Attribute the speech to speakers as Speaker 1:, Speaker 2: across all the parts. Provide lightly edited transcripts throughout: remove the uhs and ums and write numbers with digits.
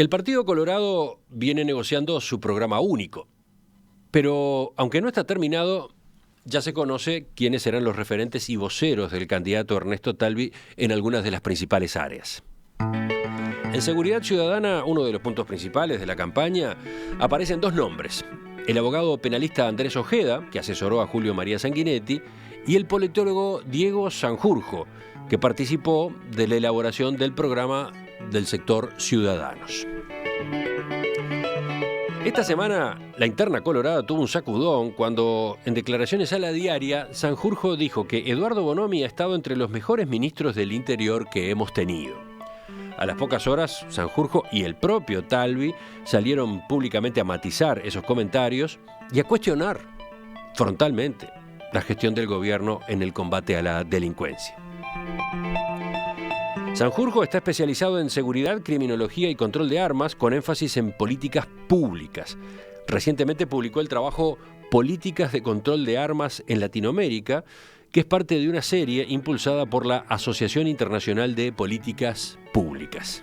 Speaker 1: El Partido Colorado viene negociando su programa único, pero aunque no está terminado, ya se conoce quiénes serán los referentes y voceros del candidato Ernesto Talvi en algunas de las principales áreas. En Seguridad Ciudadana, uno de los puntos principales de la campaña, aparecen dos nombres: el abogado penalista Andrés Ojeda, que asesoró a Julio María Sanguinetti, y el politólogo Diego Sanjurjo, que participó de la elaboración del programa del sector Ciudadanos. Esta semana, la interna colorada tuvo un sacudón cuando, en declaraciones a La Diaria, Sanjurjo dijo que Eduardo Bonomi ha estado entre los mejores ministros del Interior que hemos tenido. A las pocas horas, Sanjurjo y el propio Talvi salieron públicamente a matizar esos comentarios y a cuestionar frontalmente la gestión del gobierno en el combate a la delincuencia. Sanjurjo está especializado en seguridad, criminología y control de armas, con énfasis en políticas públicas. Recientemente publicó el trabajo Políticas de Control de Armas en Latinoamérica, que es parte de una serie impulsada por la Asociación Internacional de Políticas Públicas.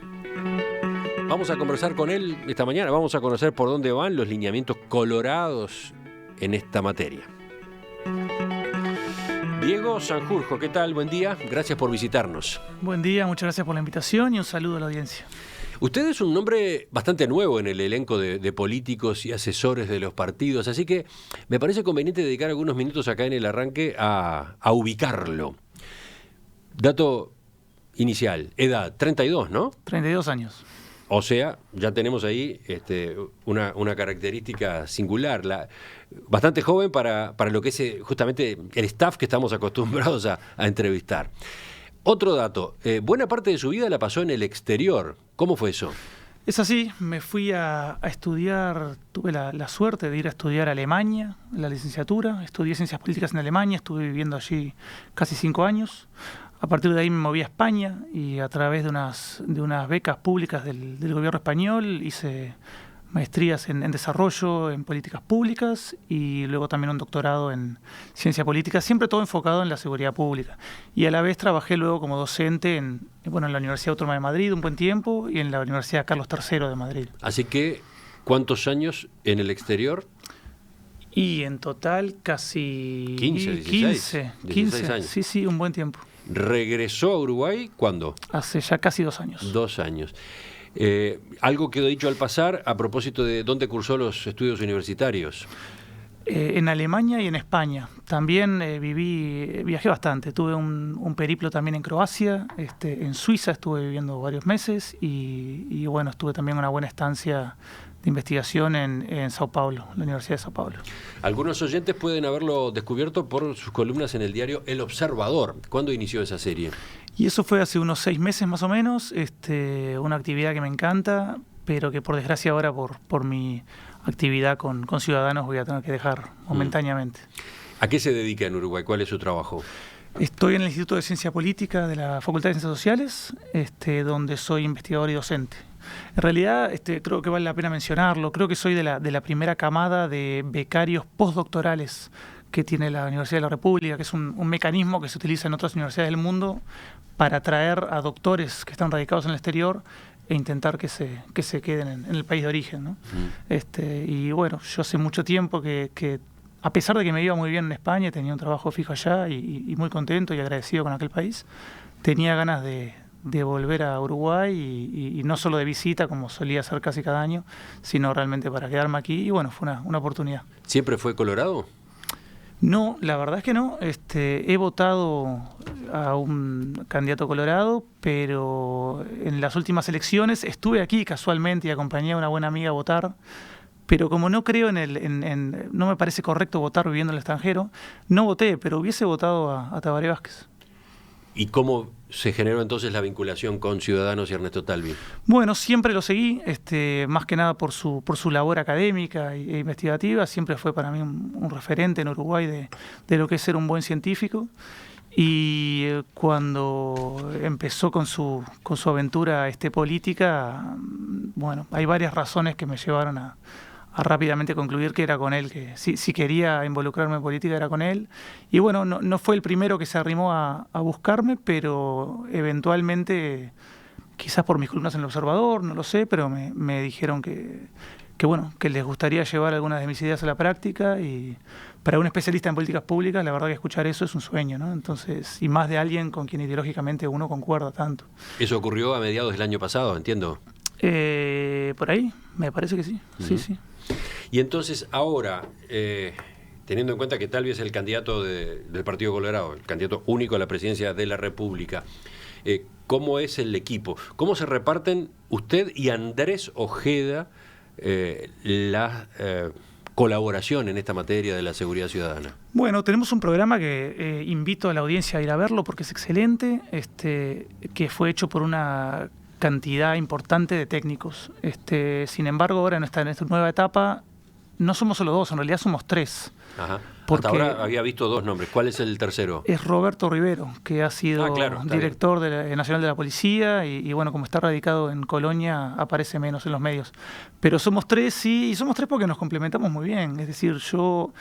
Speaker 1: Vamos a conversar con él esta mañana, vamos a conocer por dónde van los lineamientos colorados en esta materia. Diego Sanjurjo, ¿qué tal? Buen día, gracias por visitarnos.
Speaker 2: Buen día, muchas gracias por la invitación y un saludo a la audiencia.
Speaker 1: Usted es un nombre bastante nuevo en el elenco de políticos y asesores de los partidos, así que me parece conveniente dedicar algunos minutos acá en el arranque a ubicarlo. Dato inicial, edad, 32, ¿no?
Speaker 2: 32 años.
Speaker 1: O sea, ya tenemos ahí una característica singular, bastante joven para lo que es justamente el staff que estamos acostumbrados a entrevistar. Otro dato, buena parte de su vida la pasó en el exterior. ¿Cómo fue eso?
Speaker 2: Es así, me fui a estudiar, tuve la suerte de ir a estudiar a Alemania, la licenciatura, estudié Ciencias Políticas en Alemania, estuve viviendo allí casi 5 años. A partir de ahí me moví a España y a través de unas becas públicas del gobierno español hice maestrías en desarrollo, en políticas públicas y luego también un doctorado en ciencia política, siempre todo enfocado en la seguridad pública. Y a la vez trabajé luego como docente en la Universidad Autónoma de Madrid un buen tiempo y en la Universidad Carlos III de Madrid.
Speaker 1: Así que, ¿cuántos años en el exterior?
Speaker 2: Y en total casi
Speaker 1: 15 años.
Speaker 2: Sí, un buen tiempo.
Speaker 1: ¿Regresó a Uruguay cuándo?
Speaker 2: Hace ya casi 2 años.
Speaker 1: 2 años. Algo quedó dicho al pasar a propósito de dónde cursó los estudios universitarios.
Speaker 2: En Alemania y en España. También viajé bastante. Tuve un periplo también en Croacia. En Suiza estuve viviendo varios meses y bueno, estuve también una buena estancia de investigación en Sao Paulo, la Universidad de Sao Paulo. Algunos oyentes pueden haberlo descubierto por sus columnas en el diario El Observador. ¿Cuándo inició esa serie? Y eso fue hace unos 6 meses más o menos, una actividad que me encanta, pero que por desgracia ahora por mi actividad con Ciudadanos voy a tener que dejar momentáneamente.
Speaker 1: ¿A qué se dedica en Uruguay? ¿Cuál es su trabajo?
Speaker 2: Estoy en el Instituto de Ciencia Política de la Facultad de Ciencias Sociales, donde soy investigador y docente. En realidad, creo que vale la pena mencionarlo, creo que soy de la primera camada de becarios postdoctorales que tiene la Universidad de la República, que es un mecanismo que se utiliza en otras universidades del mundo para atraer a doctores que están radicados en el exterior e intentar que se queden en el país de origen, ¿no? Y bueno, yo hace mucho tiempo que a pesar de que me iba muy bien en España, tenía un trabajo fijo allá y muy contento y agradecido con aquel país, tenía ganas de volver a Uruguay y no solo de visita, como solía hacer casi cada año, sino realmente para quedarme aquí y bueno, fue una oportunidad.
Speaker 1: ¿Siempre fue Colorado?
Speaker 2: No, la verdad es que no. He votado a un candidato colorado, pero en las últimas elecciones estuve aquí casualmente y acompañé a una buena amiga a votar. Pero como no creo no me parece correcto votar viviendo en el extranjero, no voté, pero hubiese votado a Tabaré Vázquez. ¿Y cómo se generó entonces la vinculación con Ciudadanos y Ernesto Talvi? Bueno, siempre lo seguí, más que nada por su labor académica e investigativa. Siempre fue para mí un referente en Uruguay de lo que es ser un buen científico. Y cuando empezó con su aventura política, bueno, hay varias razones que me llevaron a rápidamente concluir que era con él, que si quería involucrarme en política era con él. Y bueno, no fue el primero que se arrimó a buscarme, pero eventualmente quizás por mis columnas en El Observador, no lo sé, pero me dijeron que bueno, que les gustaría llevar algunas de mis ideas a la práctica, y para un especialista en políticas públicas, la verdad que escuchar eso es un sueño, ¿no? Entonces, y más de alguien con quien ideológicamente uno concuerda tanto.
Speaker 1: Eso ocurrió a mediados del año pasado, entiendo.
Speaker 2: Por ahí, me parece que sí, sí, sí.
Speaker 1: Y entonces ahora, teniendo en cuenta que Talvi es el candidato del Partido Colorado, el candidato único a la presidencia de la República, ¿cómo es el equipo? ¿Cómo se reparten usted y Andrés Ojeda la colaboración en esta materia de la seguridad ciudadana?
Speaker 2: Bueno, tenemos un programa que invito a la audiencia a ir a verlo porque es excelente, que fue hecho por una cantidad importante de técnicos. Sin embargo, ahora en esta nueva etapa no somos solo dos, en realidad somos tres.
Speaker 1: Ajá. Hasta ahora había visto dos nombres. ¿Cuál es el tercero?
Speaker 2: Es Roberto Rivero, que ha sido director nacional de la policía y bueno, como está radicado en Colonia, aparece menos en los medios. Pero somos tres, sí, y somos tres porque nos complementamos muy bien. Es decir, yo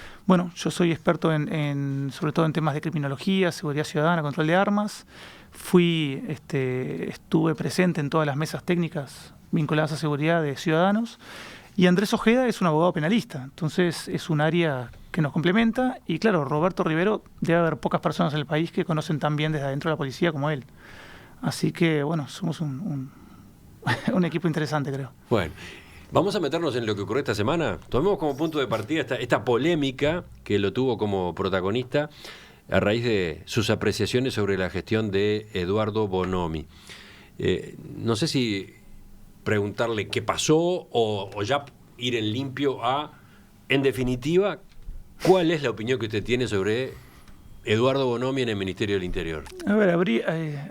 Speaker 2: soy experto sobre todo en temas de criminología, seguridad ciudadana, control de armas. Estuve presente en todas las mesas técnicas vinculadas a seguridad de ciudadanos. Y Andrés Ojeda es un abogado penalista, entonces es un área que nos complementa. Y claro, Roberto Rivero, debe haber pocas personas en el país que conocen tan bien desde adentro de la policía como él. Así que, bueno, somos un equipo interesante, creo.
Speaker 1: Bueno, vamos a meternos en lo que ocurrió esta semana. Tomemos como punto de partida esta polémica que lo tuvo como protagonista a raíz de sus apreciaciones sobre la gestión de Eduardo Bonomi. No sé si preguntarle qué pasó o ya ir en limpio en definitiva, ¿cuál es la opinión que usted tiene sobre Eduardo Bonomi en el Ministerio del Interior?
Speaker 2: A ver,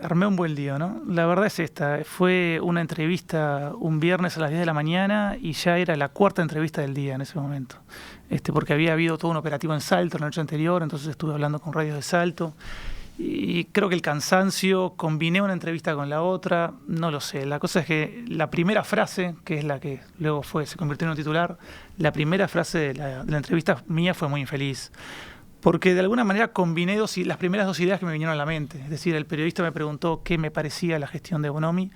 Speaker 2: armé un buen lío, ¿no? La verdad es esta, fue una entrevista un viernes a las 10 de la mañana y ya era la cuarta entrevista del día en ese momento. Porque había habido todo un operativo en Salto la noche anterior, entonces estuve hablando con radios de Salto. Y creo que el cansancio, combiné una entrevista con la otra, no lo sé. La cosa es que la primera frase, que es la que luego se convirtió en un titular, la primera frase de la entrevista mía fue muy infeliz. Porque de alguna manera combiné las primeras dos ideas que me vinieron a la mente. Es decir, el periodista me preguntó qué me parecía la gestión de Bonomi.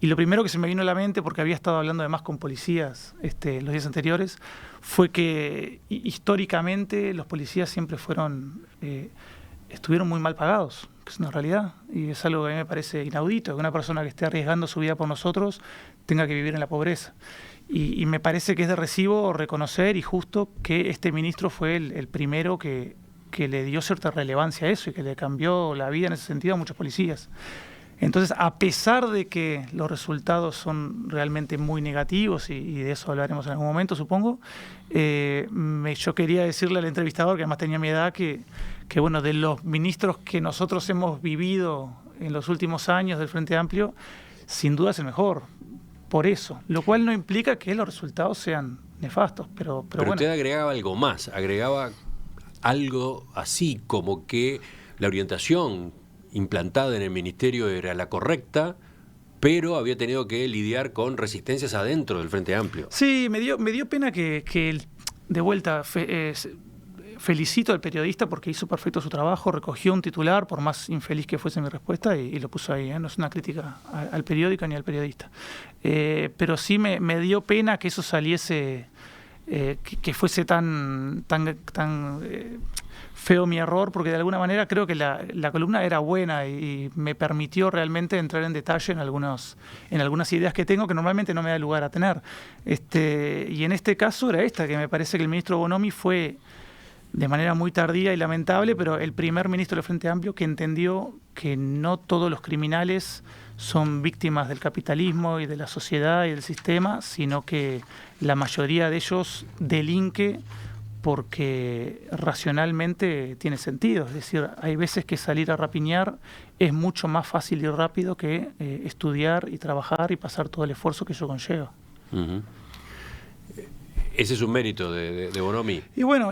Speaker 2: Y lo primero que se me vino a la mente, porque había estado hablando además con policías los días anteriores, fue que históricamente los policías siempre estuvieron muy mal pagados, que es una realidad, y es algo que a mí me parece inaudito, que una persona que esté arriesgando su vida por nosotros tenga que vivir en la pobreza. Y me parece que es de recibo reconocer y justo que este ministro fue el primero que le dio cierta relevancia a eso y que le cambió la vida en ese sentido a muchos policías. Entonces, a pesar de que los resultados son realmente muy negativos, y de eso hablaremos en algún momento, supongo, yo quería decirle al entrevistador, que además tenía mi edad, que bueno, de los ministros que nosotros hemos vivido en los últimos años del Frente Amplio, sin duda es el mejor, por eso. Lo cual no implica que los resultados sean nefastos, pero bueno.
Speaker 1: Usted agregaba algo más, agregaba algo así como que la orientación implantada en el ministerio era la correcta, pero había tenido que lidiar con resistencias adentro del Frente Amplio.
Speaker 2: Sí, me dio pena que de vuelta felicito al periodista porque hizo perfecto su trabajo, recogió un titular, por más infeliz que fuese mi respuesta, y lo puso ahí. No es una crítica al periódico ni al periodista. Pero sí me dio pena que eso saliese, que fuese tan feo mi error, porque de alguna manera creo que la columna era buena y me permitió realmente entrar en detalle en algunas ideas que tengo que normalmente no me da lugar a tener. Y en este caso era que me parece que el ministro Bonomi fue de manera muy tardía y lamentable, pero el primer ministro del Frente Amplio que entendió que no todos los criminales son víctimas del capitalismo y de la sociedad y del sistema, sino que la mayoría de ellos delinque porque racionalmente tiene sentido. Es decir, hay veces que salir a rapiñar es mucho más fácil y rápido que estudiar y trabajar y pasar todo el esfuerzo que eso conlleva.
Speaker 1: Uh-huh. Ese es un mérito de Bonomi.
Speaker 2: Y bueno,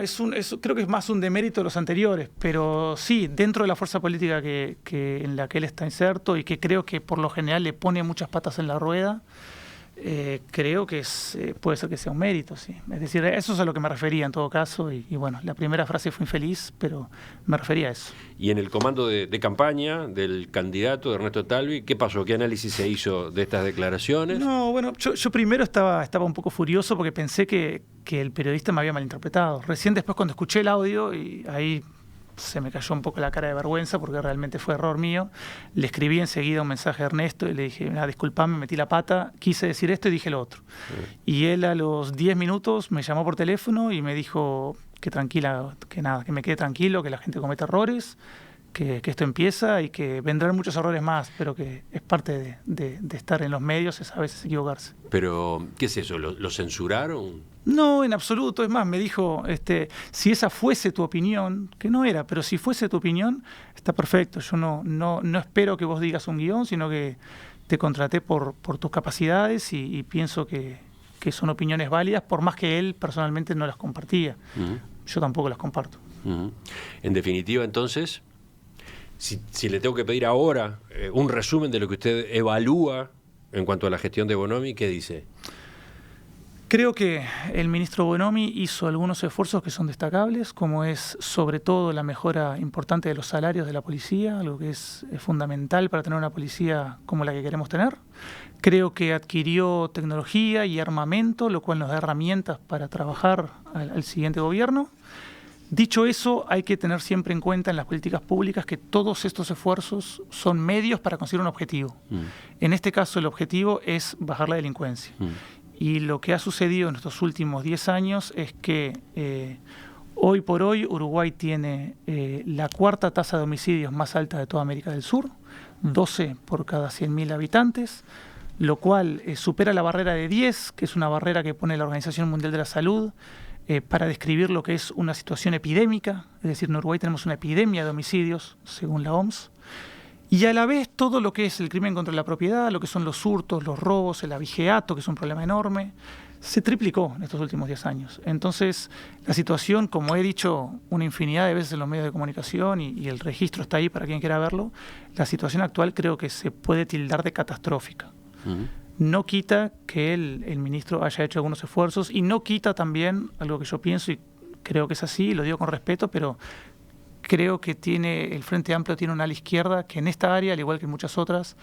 Speaker 2: creo que es más un demérito de los anteriores, pero sí, dentro de la fuerza política en la que él está inserto y que creo que por lo general le pone muchas patas en la rueda, creo que puede ser que sea un mérito, sí. Es decir, eso es a lo que me refería en todo caso. Y bueno, la primera frase fue infeliz, pero me refería a eso.
Speaker 1: Y en el comando de campaña del candidato de Ernesto Talvi, ¿qué pasó? ¿Qué análisis se hizo de estas declaraciones?
Speaker 2: No, bueno, yo primero estaba un poco furioso porque pensé que el periodista me había malinterpretado. Recién después cuando escuché el audio, y ahí se me cayó un poco la cara de vergüenza porque realmente fue error mío. Le escribí enseguida un mensaje a Ernesto y le dije, disculpame, metí la pata, quise decir esto y dije lo otro. Y él a los 10 minutos me llamó por teléfono y me dijo que tranquila, que nada, que me quede tranquilo, que la gente comete errores, que esto empieza y que vendrán muchos errores más, pero que es parte de estar en los medios, es a veces equivocarse.
Speaker 1: Pero, ¿qué es eso? ¿Lo censuraron?
Speaker 2: No, en absoluto. Es más, me dijo, si esa fuese tu opinión, que no era, pero si fuese tu opinión, está perfecto. Yo no espero que vos digas un guión, sino que te contraté por tus capacidades y pienso que son opiniones válidas, por más que él personalmente no las compartía. Uh-huh. Yo tampoco las comparto.
Speaker 1: Uh-huh. En definitiva, entonces, si le tengo que pedir ahora un resumen de lo que usted evalúa en cuanto a la gestión de Bonomi, ¿qué dice?
Speaker 2: Creo que el ministro Bonomi hizo algunos esfuerzos que son destacables, como es sobre todo la mejora importante de los salarios de la policía, algo que es fundamental para tener una policía como la que queremos tener. Creo que adquirió tecnología y armamento, lo cual nos da herramientas para trabajar al siguiente gobierno. Dicho eso, hay que tener siempre en cuenta en las políticas públicas que todos estos esfuerzos son medios para conseguir un objetivo. En este caso, el objetivo es bajar la delincuencia. Y lo que ha sucedido en estos últimos 10 años es que hoy por hoy Uruguay tiene la cuarta tasa de homicidios más alta de toda América del Sur, 12 por cada 100.000 habitantes, lo cual supera la barrera de 10, que es una barrera que pone la Organización Mundial de la Salud para describir lo que es una situación epidémica. Es decir, en Uruguay tenemos una epidemia de homicidios, según la OMS. Y a la vez todo lo que es el crimen contra la propiedad, lo que son los hurtos, los robos, el abigeato, que es un problema enorme, se triplicó en estos últimos 10 años. Entonces, la situación, como he dicho una infinidad de veces en los medios de comunicación, y el registro está ahí para quien quiera verlo, la situación actual creo que se puede tildar de catastrófica. Uh-huh. No quita que el ministro haya hecho algunos esfuerzos y no quita también algo que yo pienso y creo que es así, y lo digo con respeto, pero creo que el Frente Amplio tiene una ala izquierda que en esta área, al igual que en muchas otras,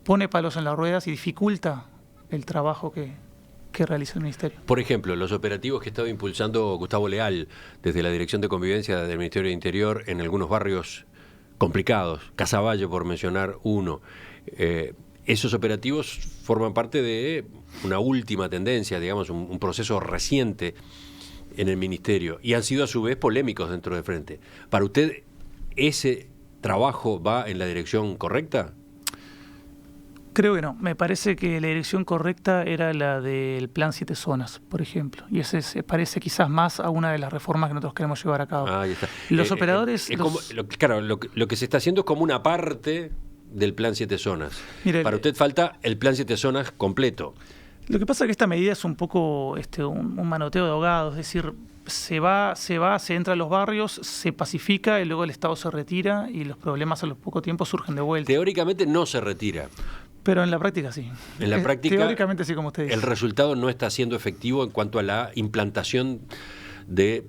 Speaker 2: pone palos en las ruedas y dificulta el trabajo que realiza el Ministerio.
Speaker 1: Por ejemplo, los operativos que estaba impulsando Gustavo Leal desde la Dirección de Convivencia del Ministerio de Interior en algunos barrios complicados, Casaballe por mencionar uno, esos operativos forman parte de una última tendencia, digamos, un proceso reciente en el Ministerio, y han sido a su vez polémicos dentro del Frente. ¿Para usted ese trabajo va en la dirección correcta?
Speaker 2: Creo que no. Me parece que la dirección correcta era la del Plan 7 Zonas, por ejemplo. Y ese se parece quizás más a una de las reformas que nosotros queremos llevar a cabo.
Speaker 1: Ahí está.
Speaker 2: Los operadores...
Speaker 1: Claro, lo que se está haciendo es como una parte del Plan 7 Zonas.
Speaker 2: Mire,
Speaker 1: para usted falta el Plan 7 Zonas completo.
Speaker 2: Lo que pasa es que esta medida es un poco un manoteo de ahogados, es decir, se entra a los barrios, se pacifica y luego el Estado se retira y los problemas a los poco tiempo surgen de vuelta.
Speaker 1: Teóricamente no se retira.
Speaker 2: Pero en la práctica sí.
Speaker 1: En la práctica,
Speaker 2: teóricamente sí, como usted dice.
Speaker 1: El resultado no está siendo efectivo en cuanto a la implantación de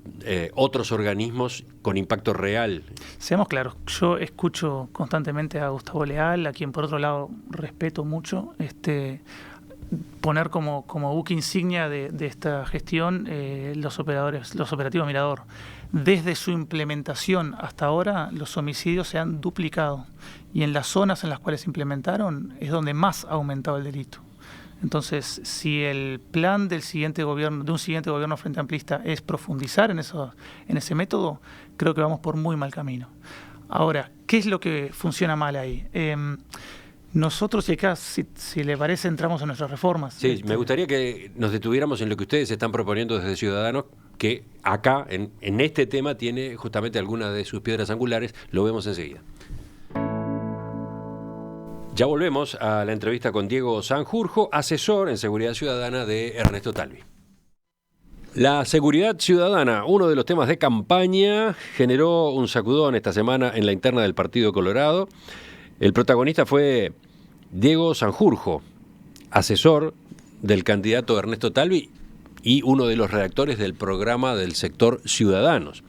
Speaker 1: otros organismos con impacto real.
Speaker 2: Seamos claros, yo escucho constantemente a Gustavo Leal, a quien por otro lado respeto mucho, poner como buque insignia de esta gestión los operativos Mirador. Desde su implementación hasta ahora, los homicidios se han duplicado y en las zonas en las cuales se implementaron es donde más ha aumentado el delito. Entonces, si el plan de un siguiente gobierno frente amplista es profundizar en ese método, creo que vamos por muy mal camino. Ahora, ¿qué es lo que funciona mal ahí? Nosotros, y acá, si le parece, entramos en nuestras reformas.
Speaker 1: Sí, me gustaría que nos detuviéramos en lo que ustedes están proponiendo desde Ciudadanos, que acá, en este tema, tiene justamente alguna de sus piedras angulares. Lo vemos enseguida. Ya volvemos a la entrevista con Diego Sanjurjo, asesor en seguridad ciudadana de Ernesto Talvi. La seguridad ciudadana, uno de los temas de campaña, generó un sacudón esta semana en la interna del Partido Colorado. El protagonista fue Diego Sanjurjo, asesor del candidato Ernesto Talvi y uno de los redactores del programa del sector Ciudadanos.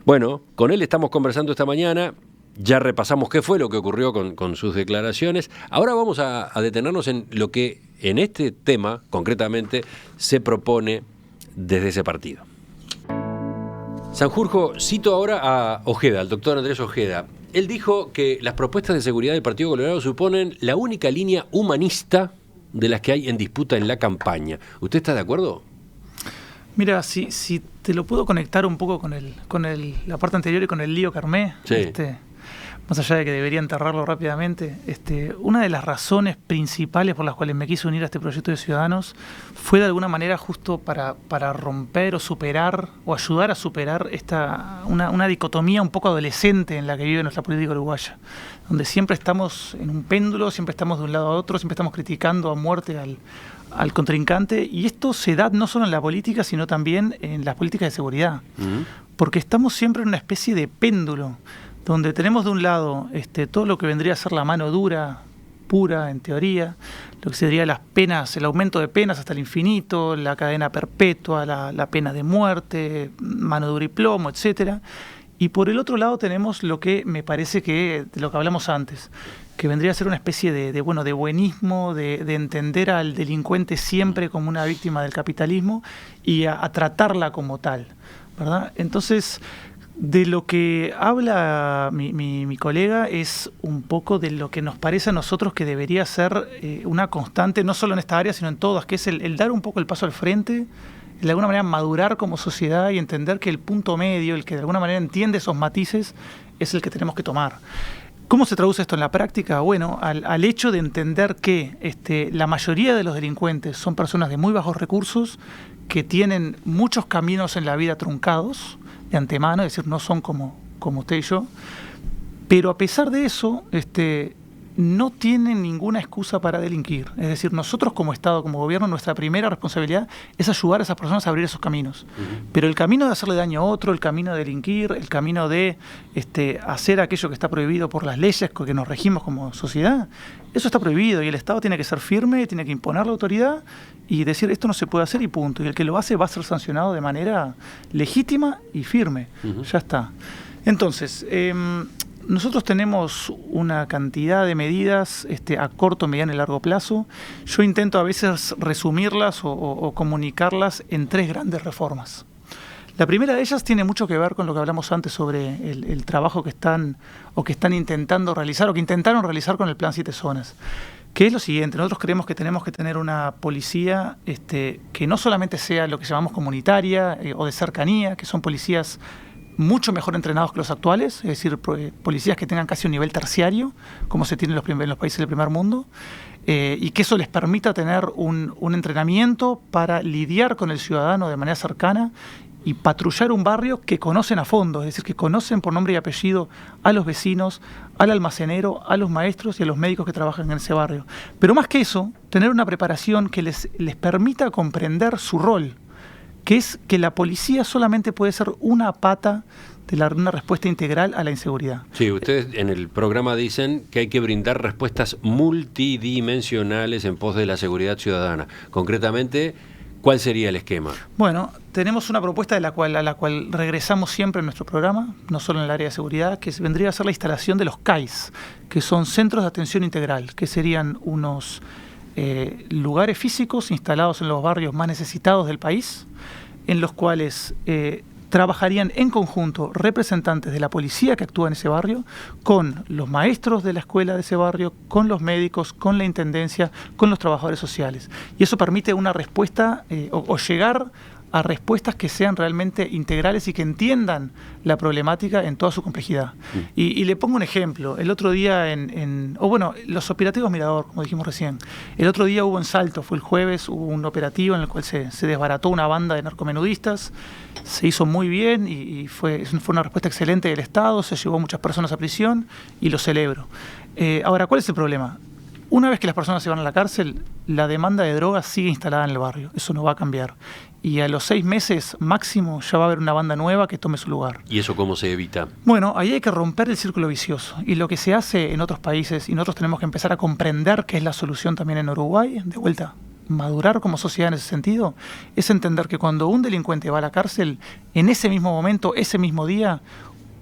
Speaker 1: Bueno, con él estamos conversando esta mañana. Ya repasamos qué fue lo que ocurrió con sus declaraciones. Ahora vamos a detenernos en lo que en este tema, concretamente, se propone desde ese partido. Sanjurjo, cito ahora a Ojeda, al doctor Andrés Ojeda. Él dijo que las propuestas de seguridad del Partido Colorado suponen la única línea humanista de las que hay en disputa en la campaña. ¿Usted está de acuerdo?
Speaker 2: Mira, si te lo puedo conectar un poco con la parte anterior y con el lío que armé,
Speaker 1: sí.
Speaker 2: Más allá de que debería enterrarlo rápidamente, una de las razones principales por las cuales me quise unir a este proyecto de Ciudadanos fue de alguna manera justo para romper o superar o ayudar a superar una dicotomía un poco adolescente en la que vive nuestra política uruguaya, donde siempre estamos en un péndulo, siempre estamos de un lado a otro, siempre estamos criticando a muerte al contrincante, y esto se da no solo en la política, sino también en las políticas de seguridad, porque estamos siempre en una especie de péndulo, donde tenemos de un lado todo lo que vendría a ser la mano dura, pura en teoría, lo que sería las penas, el aumento de penas hasta el infinito, la cadena perpetua, la pena de muerte, mano dura y plomo, etcétera. Y por el otro lado tenemos lo que me parece que, de lo que hablamos antes, que vendría a ser una especie de buenismo, de entender al delincuente siempre como una víctima del capitalismo y a tratarla como tal, ¿verdad? Entonces, de lo que habla mi colega es un poco de lo que nos parece a nosotros que debería ser una constante, no solo en esta área, sino en todas, que es el dar un poco el paso al frente, de alguna manera madurar como sociedad y entender que el punto medio, el que de alguna manera entiende esos matices, es el que tenemos que tomar. ¿Cómo se traduce esto en la práctica? Bueno, al hecho de entender que la mayoría de los delincuentes son personas de muy bajos recursos, que tienen muchos caminos en la vida truncados de antemano, es decir, no son como usted y yo, pero a pesar de eso, no tienen ninguna excusa para delinquir. Es decir, nosotros como Estado, como gobierno, nuestra primera responsabilidad es ayudar a esas personas a abrir esos caminos. Pero el camino de hacerle daño a otro, el camino de delinquir, el camino de hacer aquello que está prohibido por las leyes que nos regimos como sociedad, eso está prohibido y el Estado tiene que ser firme, tiene que imponer la autoridad y decir esto no se puede hacer y punto. Y el que lo hace va a ser sancionado de manera legítima y firme. Ya está. Entonces, nosotros tenemos una cantidad de medidas a corto, mediano y largo plazo. Yo intento a veces resumirlas o comunicarlas en 3 grandes reformas. La primera de ellas tiene mucho que ver con lo que hablamos antes sobre el trabajo que están intentando realizar o que intentaron realizar con el Plan 7 Zonas, que es lo siguiente. Nosotros creemos que tenemos que tener una policía que no solamente sea lo que llamamos comunitaria o de cercanía, que son policías mucho mejor entrenados que los actuales, es decir, policías que tengan casi un nivel terciario, como se tiene en los países del primer mundo, y que eso les permita tener un entrenamiento para lidiar con el ciudadano de manera cercana y patrullar un barrio que conocen a fondo, es decir, que conocen por nombre y apellido a los vecinos, al almacenero, a los maestros y a los médicos que trabajan en ese barrio. Pero más que eso, tener una preparación que les permita comprender su rol, que es que la policía solamente puede ser una pata de una respuesta integral a la inseguridad.
Speaker 1: Sí, ustedes en el programa dicen que hay que brindar respuestas multidimensionales en pos de la seguridad ciudadana. Concretamente, ¿cuál sería el esquema?
Speaker 2: Bueno, tenemos una propuesta a la cual regresamos siempre en nuestro programa, no solo en el área de seguridad, que vendría a ser la instalación de los CAIs, que son Centros de Atención Integral, que serían unos lugares físicos instalados en los barrios más necesitados del país, en los cuales trabajarían en conjunto representantes de la policía que actúa en ese barrio, con los maestros de la escuela de ese barrio, con los médicos, con la intendencia, con los trabajadores sociales. Y eso permite una respuesta o llegar a respuestas que sean realmente integrales y que entiendan la problemática en toda su complejidad. Y le pongo un ejemplo. El otro día los operativos Mirador, como dijimos recién. El otro día hubo en Salto, fue el jueves, hubo un operativo en el cual se desbarató una banda de narcomenudistas. Se hizo muy bien y fue una respuesta excelente del Estado, se llevó muchas personas a prisión y lo celebro. Ahora, ¿cuál es el problema? Una vez que las personas se van a la cárcel, la demanda de drogas sigue instalada en el barrio. Eso no va a cambiar. Y a los 6 meses máximo ya va a haber una banda nueva que tome su lugar.
Speaker 1: ¿Y eso cómo se evita?
Speaker 2: Bueno, ahí hay que romper el círculo vicioso. Y lo que se hace en otros países, y nosotros tenemos que empezar a comprender que es la solución también en Uruguay, de vuelta, madurar como sociedad en ese sentido es entender que cuando un delincuente va a la cárcel, en ese mismo momento, ese mismo día,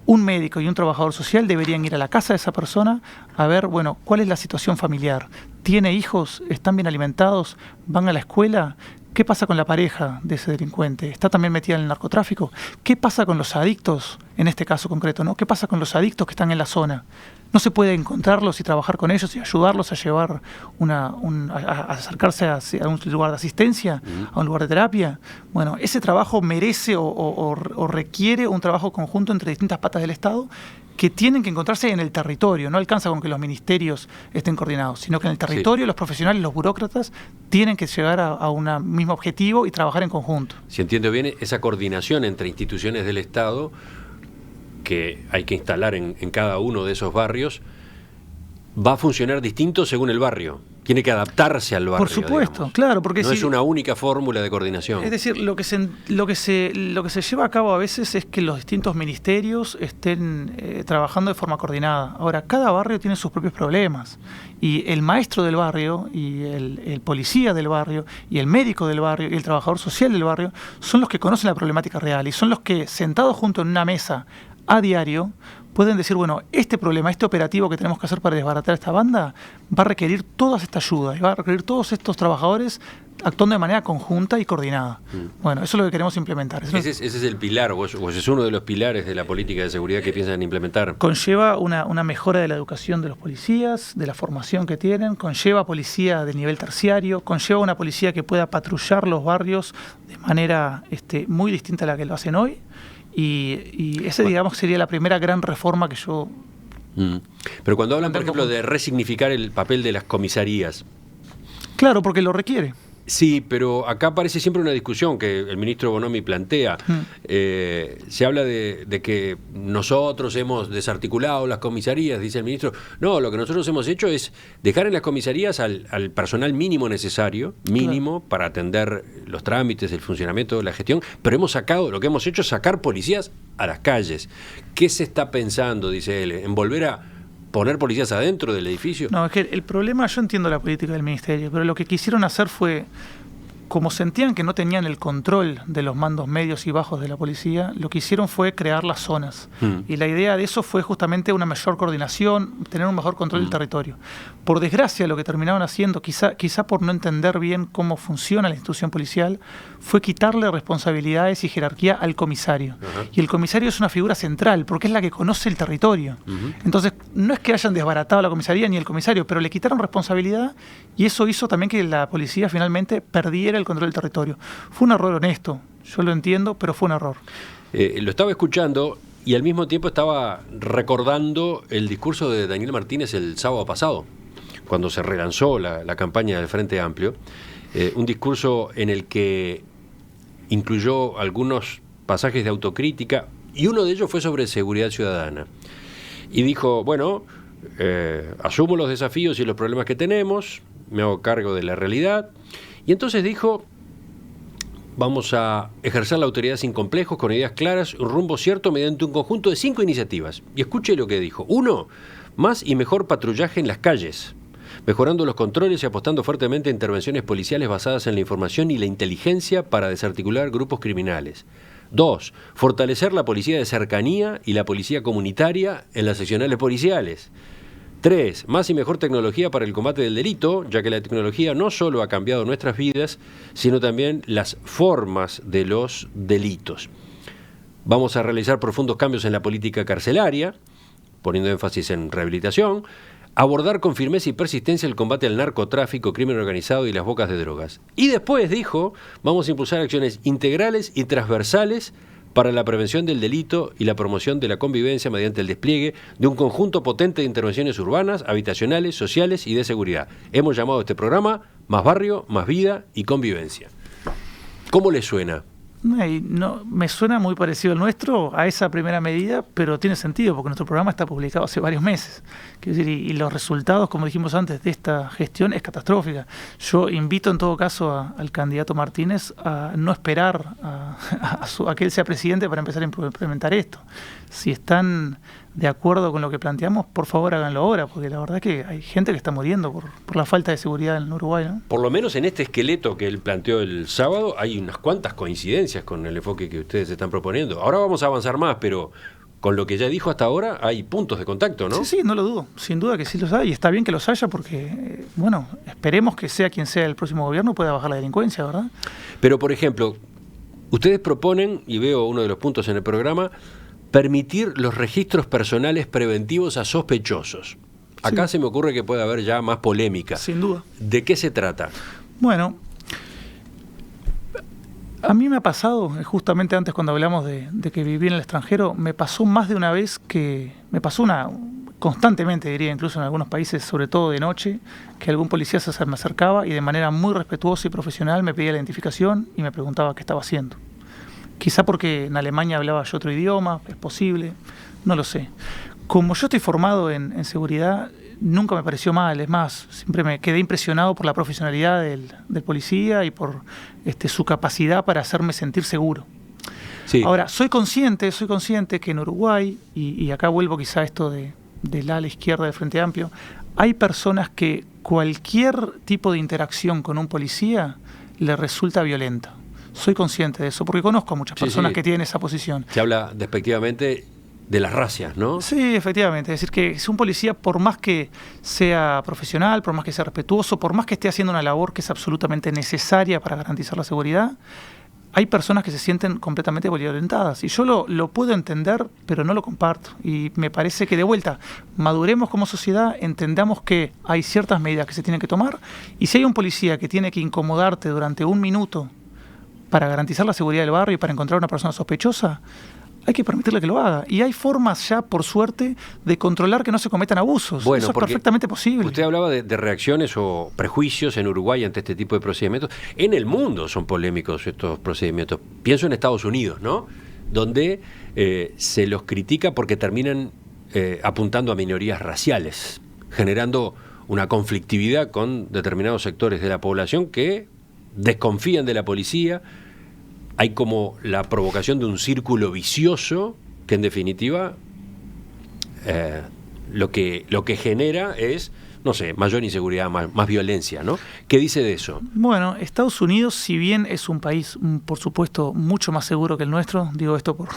Speaker 2: un médico y un trabajador social deberían ir a la casa de esa persona a ver, bueno, cuál es la situación familiar. ¿Tiene hijos? ¿Están bien alimentados? ¿Van a la escuela? ¿Qué pasa con la pareja de ese delincuente? ¿Está también metida en el narcotráfico? ¿Qué pasa con los adictos, en este caso concreto, ¿no? ¿Qué pasa con los adictos que están en la zona? ¿No se puede encontrarlos y trabajar con ellos y ayudarlos a llevar a acercarse a un lugar de asistencia, a un lugar de terapia? Bueno, ese trabajo merece o requiere un trabajo conjunto entre distintas patas del Estado que tienen que encontrarse en el territorio. No alcanza con que los ministerios estén coordinados, sino que en el territorio los profesionales, los burócratas, tienen que llegar a un mismo objetivo y trabajar en conjunto.
Speaker 1: Si entiendo bien, esa coordinación entre instituciones del Estado que hay que instalar en cada uno de esos barrios va a funcionar distinto según el barrio. Tiene que adaptarse al barrio.
Speaker 2: Por supuesto,
Speaker 1: digamos.
Speaker 2: Claro, porque
Speaker 1: no es una única fórmula de coordinación.
Speaker 2: Es decir, lo que se lleva a cabo a veces es que los distintos ministerios estén trabajando de forma coordinada. Ahora, cada barrio tiene sus propios problemas y el maestro del barrio y el policía del barrio y el médico del barrio y el trabajador social del barrio son los que conocen la problemática real y son los que, sentados juntos en una mesa a diario, pueden decir, bueno, este problema, este operativo que tenemos que hacer para desbaratar esta banda va a requerir toda esta ayuda y va a requerir todos estos trabajadores actuando de manera conjunta y coordinada. Bueno, eso es lo que queremos implementar.
Speaker 1: Ese es el pilar, o ese es uno de los pilares de la política de seguridad que piensan implementar.
Speaker 2: Conlleva una mejora de la educación de los policías, de la formación que tienen, conlleva policía de nivel terciario, conlleva una policía que pueda patrullar los barrios de manera muy distinta a la que lo hacen hoy. Y ese, digamos, sería la primera gran reforma que yo...
Speaker 1: Pero cuando hablan, por ejemplo, de resignificar el papel de las comisarías...
Speaker 2: Claro, porque lo requiere.
Speaker 1: Sí, pero acá aparece siempre una discusión que el ministro Bonomi plantea. Se habla de que nosotros hemos desarticulado las comisarías, dice el ministro. No, lo que nosotros hemos hecho es dejar en las comisarías al personal mínimo necesario, para atender los trámites, el funcionamiento, la gestión, pero lo que hemos hecho es sacar policías a las calles. ¿Qué se está pensando, dice él, en volver a poner policías adentro del edificio?
Speaker 2: No, es que el problema, yo entiendo la política del ministerio, pero lo que quisieron hacer fue, como sentían que no tenían el control de los mandos medios y bajos de la policía, lo que hicieron fue crear las zonas. Y la idea de eso fue justamente una mayor coordinación, tener un mejor control del territorio. Por desgracia, lo que terminaron haciendo, quizá por no entender bien cómo funciona la institución policial, fue quitarle responsabilidades y jerarquía al comisario. Y el comisario es una figura central, porque es la que conoce el territorio. Entonces, no es que hayan desbaratado la comisaría ni el comisario, pero le quitaron responsabilidad y eso hizo también que la policía finalmente perdiera el control del territorio. Fue un error honesto, yo lo entiendo, pero fue un error.
Speaker 1: Lo estaba escuchando y al mismo tiempo estaba recordando el discurso de Daniel Martínez el sábado pasado, cuando se relanzó la campaña del Frente Amplio, un discurso en el que incluyó algunos pasajes de autocrítica y uno de ellos fue sobre seguridad ciudadana. Y dijo, bueno, asumo los desafíos y los problemas que tenemos, me hago cargo de la realidad. Y entonces dijo, vamos a ejercer la autoridad sin complejos, con ideas claras, un rumbo cierto mediante un conjunto de 5 iniciativas. Y escuche lo que dijo. 1, más y mejor patrullaje en las calles, mejorando los controles y apostando fuertemente a intervenciones policiales basadas en la información y la inteligencia para desarticular grupos criminales. 2, fortalecer la policía de cercanía y la policía comunitaria en las seccionales policiales. 3, más y mejor tecnología para el combate del delito, ya que la tecnología no solo ha cambiado nuestras vidas, sino también las formas de los delitos. Vamos a realizar profundos cambios en la política carcelaria, poniendo énfasis en rehabilitación, abordar con firmeza y persistencia el combate al narcotráfico, crimen organizado y las bocas de drogas. Y después dijo, vamos a impulsar acciones integrales y transversales para la prevención del delito y la promoción de la convivencia mediante el despliegue de un conjunto potente de intervenciones urbanas, habitacionales, sociales y de seguridad. Hemos llamado a este programa Más Barrio, Más Vida y Convivencia. ¿Cómo le suena?
Speaker 2: No, me suena muy parecido al nuestro, a esa primera medida, pero tiene sentido, porque nuestro programa está publicado hace varios meses. Quiero decir, y los resultados, como dijimos antes, de esta gestión es catastrófica. Yo invito en todo caso al candidato Martínez a no esperar a que él sea presidente para empezar a implementar esto. Si están de acuerdo con lo que planteamos, por favor háganlo ahora, porque la verdad es que hay gente que está muriendo por la falta de seguridad en Uruguay, ¿no?
Speaker 1: Por lo menos en este esqueleto que él planteó el sábado hay unas cuantas coincidencias con el enfoque que ustedes están proponiendo. Ahora vamos a avanzar más, pero con lo que ya dijo hasta ahora hay puntos de contacto, ¿no?
Speaker 2: Sí, no lo dudo, sin duda que sí los hay, y está bien que los haya porque, bueno, esperemos que sea quien sea el próximo gobierno pueda bajar la delincuencia, ¿verdad?
Speaker 1: Pero, por ejemplo, ustedes proponen, y veo uno de los puntos en el programa, permitir los registros personales preventivos a sospechosos. Acá se me ocurre que puede haber ya más polémica.
Speaker 2: Sin duda.
Speaker 1: ¿De qué se trata?
Speaker 2: Bueno, a mí me ha pasado, justamente antes cuando hablamos de que viví en el extranjero, me pasó más de una vez constantemente diría, incluso en algunos países, sobre todo de noche, que algún policía me acercaba y de manera muy respetuosa y profesional me pedía la identificación y me preguntaba qué estaba haciendo. Quizá porque en Alemania hablaba yo otro idioma, es posible, no lo sé. Como yo estoy formado en seguridad, nunca me pareció mal, es más, siempre me quedé impresionado por la profesionalidad del policía y por su capacidad para hacerme sentir seguro. Sí. Ahora, soy consciente que en Uruguay, y acá vuelvo quizá a esto del ala izquierda del Frente Amplio, hay personas que cualquier tipo de interacción con un policía le resulta violenta. Soy consciente de eso, porque conozco a muchas personas que tienen esa posición.
Speaker 1: Se habla despectivamente de las racias, ¿no?
Speaker 2: Sí, efectivamente. Es decir, que si un policía, por más que sea profesional, por más que sea respetuoso, por más que esté haciendo una labor que es absolutamente necesaria para garantizar la seguridad, hay personas que se sienten completamente violentadas. Y yo lo puedo entender, pero no lo comparto. Y me parece que, de vuelta, maduremos como sociedad, entendamos que hay ciertas medidas que se tienen que tomar, y si hay un policía que tiene que incomodarte durante un minuto para garantizar la seguridad del barrio y para encontrar una persona sospechosa, hay que permitirle que lo haga. Y hay formas ya, por suerte, de controlar que no se cometan abusos.
Speaker 1: Bueno,
Speaker 2: eso es perfectamente posible.
Speaker 1: Usted hablaba de reacciones o prejuicios en Uruguay ante este tipo de procedimientos. En el mundo son polémicos estos procedimientos. Pienso en Estados Unidos, ¿no? Donde se los critica porque terminan apuntando a minorías raciales, generando una conflictividad con determinados sectores de la población que desconfían de la policía. Hay como la provocación de un círculo vicioso que en definitiva lo que genera es, no sé, mayor inseguridad, más violencia, ¿no? ¿Qué dice de eso?
Speaker 2: Bueno, Estados Unidos, si bien es un país, por supuesto, mucho más seguro que el nuestro, digo esto por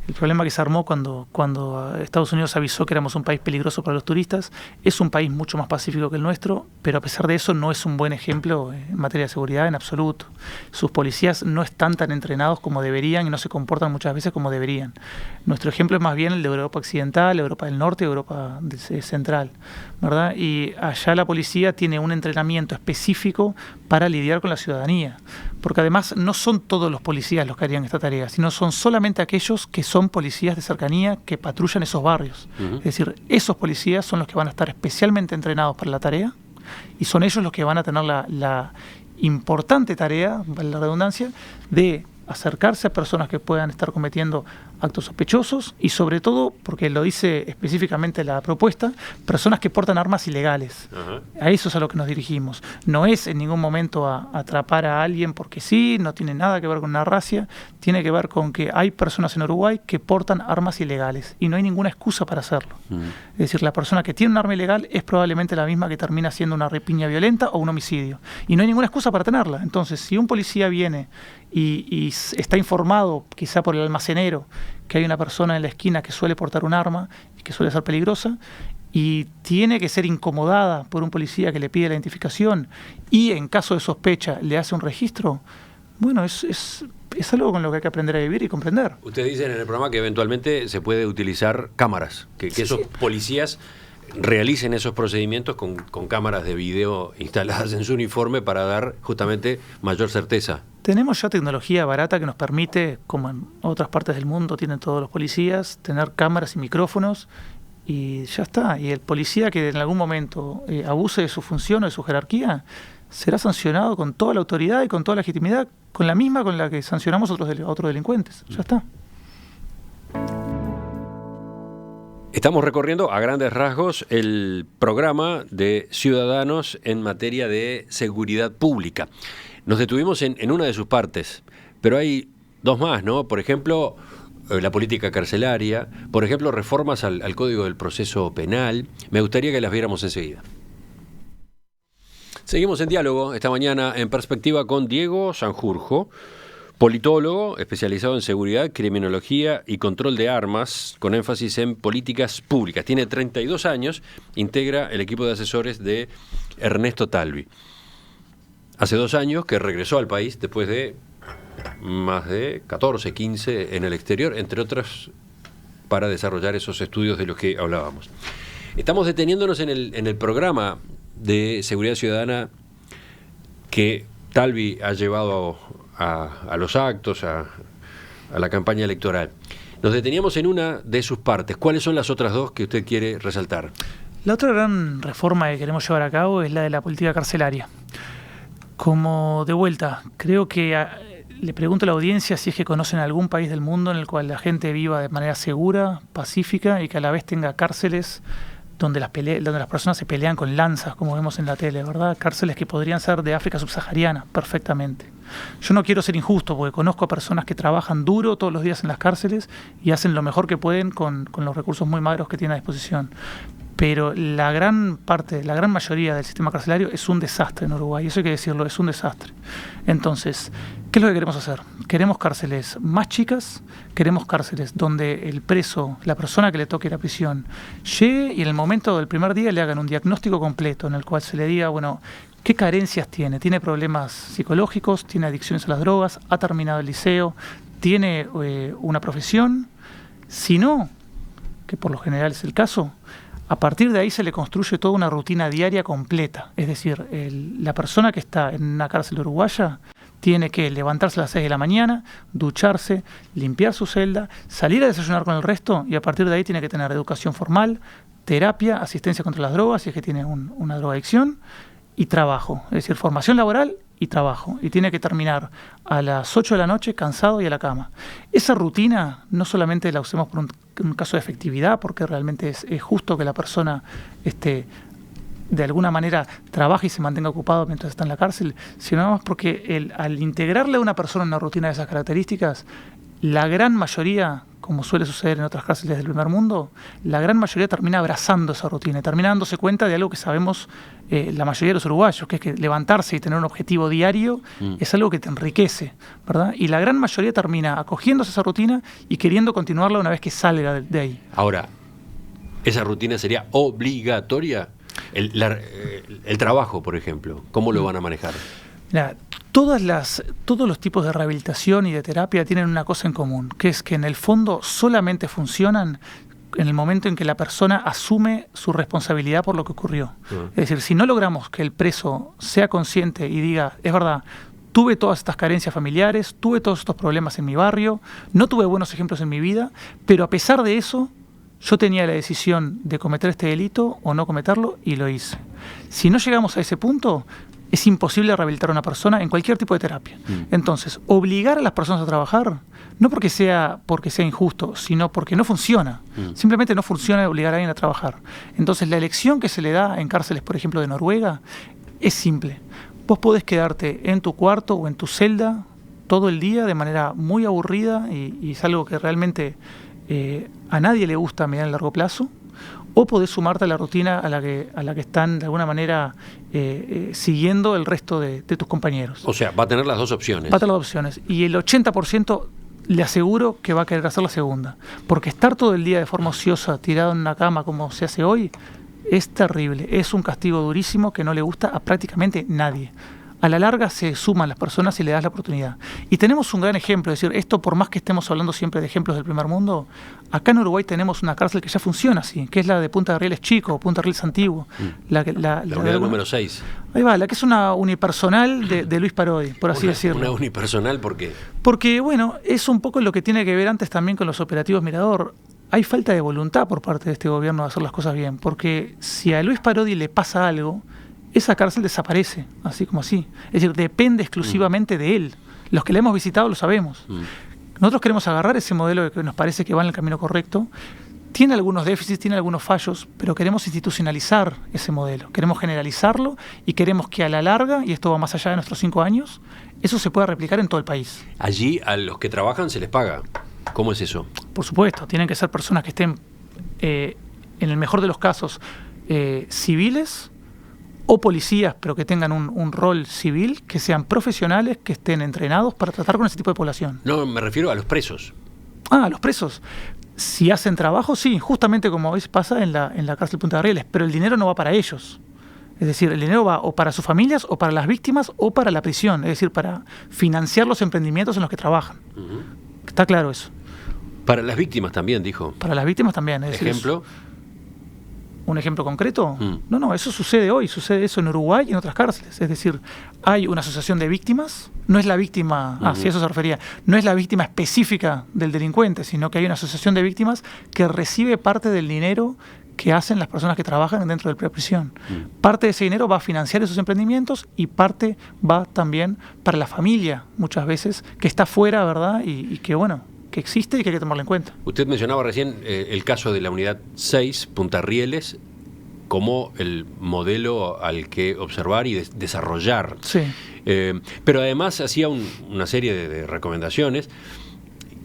Speaker 2: el problema que se armó cuando Estados Unidos avisó que éramos un país peligroso para los turistas, es un país mucho más pacífico que el nuestro, pero a pesar de eso no es un buen ejemplo en materia de seguridad en absoluto. Sus policías no están tan entrenados como deberían y no se comportan muchas veces como deberían. Nuestro ejemplo es más bien el de Europa Occidental, Europa del Norte y Europa Central, ¿verdad? Y allá la policía tiene un entrenamiento específico para lidiar con la ciudadanía, porque además no son todos los policías los que harían esta tarea, sino son solamente aquellos que son policías de cercanía que patrullan esos barrios. Uh-huh. Es decir, esos policías son los que van a estar especialmente entrenados para la tarea y son ellos los que van a tener la importante tarea, vale la redundancia, de acercarse a personas que puedan estar cometiendo actos sospechosos y sobre todo, porque lo dice específicamente la propuesta, personas que portan armas ilegales. Uh-huh. A eso es a lo que nos dirigimos. No es en ningún momento a atrapar a alguien porque sí, no tiene nada que ver con una racia, tiene que ver con que hay personas en Uruguay que portan armas ilegales y no hay ninguna excusa para hacerlo. Uh-huh. Es decir, la persona que tiene un arma ilegal es probablemente la misma que termina siendo una ripiña violenta o un homicidio. Y no hay ninguna excusa para tenerla. Entonces, si un policía viene y está informado, quizá por el almacenero, que hay una persona en la esquina que suele portar un arma y que suele ser peligrosa, y tiene que ser incomodada por un policía que le pide la identificación y en caso de sospecha le hace un registro, bueno, es algo con lo que hay que aprender a vivir y comprender.
Speaker 1: Usted dice en el programa que eventualmente se puede utilizar cámaras, que esos policías realicen esos procedimientos con cámaras de video instaladas en su uniforme para dar justamente mayor certeza.
Speaker 2: Tenemos ya tecnología barata que nos permite, como en otras partes del mundo tienen todos los policías, tener cámaras y micrófonos y ya está. Y el policía que en algún momento abuse de su función o de su jerarquía será sancionado con toda la autoridad y con toda la legitimidad, con la misma con la que sancionamos a otros delincuentes. Ya está.
Speaker 1: Estamos recorriendo a grandes rasgos el programa de Ciudadanos en materia de seguridad pública. Nos detuvimos en una de sus partes, pero hay dos más, ¿no? Por ejemplo, la política carcelaria, por ejemplo, reformas al Código del Proceso Penal. Me gustaría que las viéramos enseguida. Seguimos en diálogo esta mañana en Perspectiva con Diego Sanjurjo, politólogo especializado en seguridad, criminología y control de armas, con énfasis en políticas públicas. Tiene 32 años, integra el equipo de asesores de Ernesto Talvi. Hace 2 años que regresó al país después de más de 14, 15 en el exterior, entre otras para desarrollar esos estudios de los que hablábamos. Estamos deteniéndonos en el programa de seguridad ciudadana que Talvi ha llevado a los actos, a la campaña electoral. Nos deteníamos en una de sus partes. ¿Cuáles son las otras 2 que usted quiere resaltar?
Speaker 2: La otra gran reforma que queremos llevar a cabo es la de la política carcelaria. Como de vuelta, creo que le pregunto a la audiencia si es que conocen algún país del mundo en el cual la gente viva de manera segura, pacífica y que a la vez tenga cárceles donde las personas se pelean con lanzas, como vemos en la tele, ¿verdad? Cárceles que podrían ser de África subsahariana, perfectamente. Yo no quiero ser injusto, porque conozco a personas que trabajan duro todos los días en las cárceles y hacen lo mejor que pueden con los recursos muy magros que tienen a disposición. Pero la gran mayoría del sistema carcelario es un desastre en Uruguay, eso hay que decirlo, es un desastre. Entonces, ¿qué es lo que queremos hacer? Queremos cárceles más chicas, queremos cárceles donde el preso, la persona que le toque la prisión, llegue y en el momento del primer día le hagan un diagnóstico completo en el cual se le diga, bueno, ¿qué carencias tiene? ¿Tiene problemas psicológicos? ¿Tiene adicciones a las drogas? ¿Ha terminado el liceo? ¿Tiene una profesión? Si no, que por lo general es el caso, a partir de ahí se le construye toda una rutina diaria completa. Es decir, la persona que está en una cárcel uruguaya tiene que levantarse a las 6 de la mañana, ducharse, limpiar su celda, salir a desayunar con el resto y a partir de ahí tiene que tener educación formal, terapia, asistencia contra las drogas, si es que tiene una drogadicción, y trabajo. Es decir, formación laboral y trabajo. Y tiene que terminar a las 8 de la noche cansado y a la cama. Esa rutina no solamente la usemos por un caso de efectividad, porque realmente es justo que la persona de alguna manera trabaje y se mantenga ocupado mientras está en la cárcel, sino además porque al integrarle a una persona en una rutina de esas características, la gran mayoría, como suele suceder en otras cárceles del primer mundo, la gran mayoría termina abrazando esa rutina, termina dándose cuenta de algo que sabemos la mayoría de los uruguayos, que es que levantarse y tener un objetivo diario es algo que te enriquece, ¿verdad? Y la gran mayoría termina acogiéndose a esa rutina y queriendo continuarla una vez que salga de ahí. Ahora,
Speaker 1: ¿esa rutina sería obligatoria? El trabajo, por ejemplo, ¿cómo lo van a manejar?
Speaker 2: Mira, todos los tipos de rehabilitación y de terapia tienen una cosa en común, que es que en el fondo solamente funcionan en el momento en que la persona asume su responsabilidad por lo que ocurrió. Es decir, si no logramos que el preso sea consciente y diga, es verdad, tuve todas estas carencias familiares, tuve todos estos problemas en mi barrio, no tuve buenos ejemplos en mi vida, pero a pesar de eso, yo tenía la decisión de cometer este delito o no cometerlo y lo hice. Si no llegamos a ese punto, es imposible rehabilitar a una persona en cualquier tipo de terapia. Entonces, obligar a las personas a trabajar, no porque sea injusto, sino porque no funciona. Simplemente no funciona obligar a alguien a trabajar. Entonces, la elección que se le da en cárceles, por ejemplo, de Noruega, es simple. Vos podés quedarte en tu cuarto o en tu celda todo el día de manera muy aburrida y es algo que realmente a nadie le gusta a mediano y largo plazo, o podés sumarte a la rutina a la que están de alguna manera siguiendo el resto de tus compañeros.
Speaker 1: O sea, va a tener las 2 opciones.
Speaker 2: Va a tener las 2 opciones. Y el 80% le aseguro que va a querer hacer la segunda. Porque estar todo el día de forma ociosa, tirado en una cama como se hace hoy, es terrible. Es un castigo durísimo que no le gusta a prácticamente nadie. A la larga se suman las personas y le das la oportunidad. Y tenemos un gran ejemplo, es decir, esto por más que estemos hablando siempre de ejemplos del primer mundo, acá en Uruguay tenemos una cárcel que ya funciona así, que es la de Punta de Rieles Chico, Punta de Rieles Antiguo. La
Speaker 1: unidad número 6.
Speaker 2: Ahí va, la que es una unipersonal de Luis Parodi, por así decirlo.
Speaker 1: ¿Una unipersonal por qué?
Speaker 2: Porque, bueno, es un poco lo que tiene que ver antes también con los operativos Mirador. Hay falta de voluntad por parte de este gobierno de hacer las cosas bien, porque si a Luis Parodi le pasa algo, esa cárcel desaparece, así como así. Es decir, depende exclusivamente de él. Los que la hemos visitado lo sabemos. Nosotros queremos agarrar ese modelo que nos parece que va en el camino correcto. Tiene algunos déficits, tiene algunos fallos, pero queremos institucionalizar ese modelo. Queremos generalizarlo y queremos que a la larga, y esto va más allá de nuestros 5 años, eso se pueda replicar en todo el país.
Speaker 1: Allí a los que trabajan se les paga. ¿Cómo es eso?
Speaker 2: Por supuesto, tienen que ser personas que estén, en el mejor de los casos, civiles o policías, pero que tengan un rol civil, que sean profesionales, que estén entrenados para tratar con ese tipo de población.
Speaker 1: No, me refiero a los presos.
Speaker 2: Ah, los presos. Si hacen trabajo, sí, justamente como a veces pasa en la cárcel Punta de Rieles, pero el dinero no va para ellos. Es decir, el dinero va o para sus familias, o para las víctimas, o para la prisión, es decir, para financiar los emprendimientos en los que trabajan. Está claro eso.
Speaker 1: Para las víctimas también, dijo.
Speaker 2: Para las víctimas también. Es decir,
Speaker 1: ¿Ejemplo?
Speaker 2: ¿Un ejemplo concreto? No, eso sucede hoy, sucede eso en Uruguay y en otras cárceles. Es decir, hay una asociación de víctimas, no es la víctima, si a eso se refería, no es la víctima específica del delincuente, sino que hay una asociación de víctimas que recibe parte del dinero que hacen las personas que trabajan dentro de la prisión. Parte de ese dinero va a financiar esos emprendimientos y parte va también para la familia, muchas veces, que está fuera, ¿verdad? Y que, bueno, que existe y que hay que tomarlo en cuenta.
Speaker 1: Usted mencionaba recién el caso de la unidad 6, Punta Rieles, como el modelo al que observar y desarrollar.
Speaker 2: Sí.
Speaker 1: Pero además hacía una serie de recomendaciones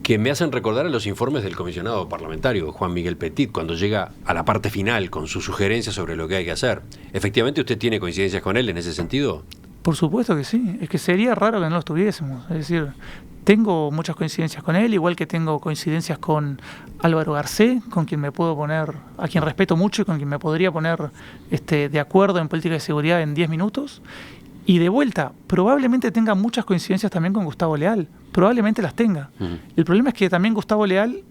Speaker 1: que me hacen recordar a los informes del comisionado parlamentario, Juan Miguel Petit, cuando llega a la parte final con sus sugerencias sobre lo que hay que hacer. ¿Efectivamente usted tiene coincidencias con él en ese sentido?
Speaker 2: Por supuesto que sí. Es que sería raro que no los tuviésemos. Es decir, tengo muchas coincidencias con él, igual que tengo coincidencias con Álvaro Garcés, con quien me puedo poner, a quien respeto mucho y con quien me podría poner de acuerdo en política de seguridad en 10 minutos. Y de vuelta, probablemente tenga muchas coincidencias también con Gustavo Leal. Probablemente las tenga. El problema es que también Gustavo Leal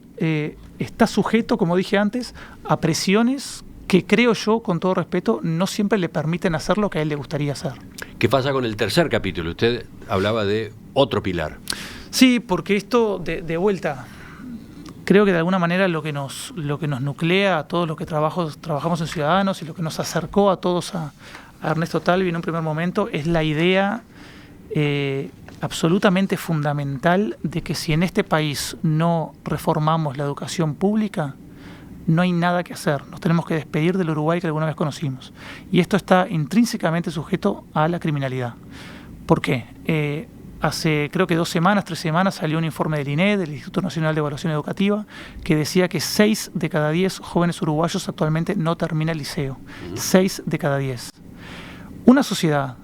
Speaker 2: está sujeto, como dije antes, a presiones que creo yo, con todo respeto, no siempre le permiten hacer lo que a él le gustaría hacer.
Speaker 1: ¿Qué pasa con el tercer capítulo? Usted hablaba de otro pilar.
Speaker 2: Sí, porque esto, de vuelta, creo que de alguna manera lo que nos nuclea a todos los que trabajamos en Ciudadanos y lo que nos acercó a todos a Ernesto Talvi en un primer momento es la idea absolutamente fundamental de que si en este país no reformamos la educación pública, no hay nada que hacer. Nos tenemos que despedir del Uruguay que alguna vez conocimos. Y esto está intrínsecamente sujeto a la criminalidad. ¿Por qué? Hace creo que 2 semanas, 3 semanas salió un informe del INED, del Instituto Nacional de Evaluación Educativa, que decía que 6 de cada 10 jóvenes uruguayos actualmente no termina el liceo. 6 de cada 10. Una sociedad,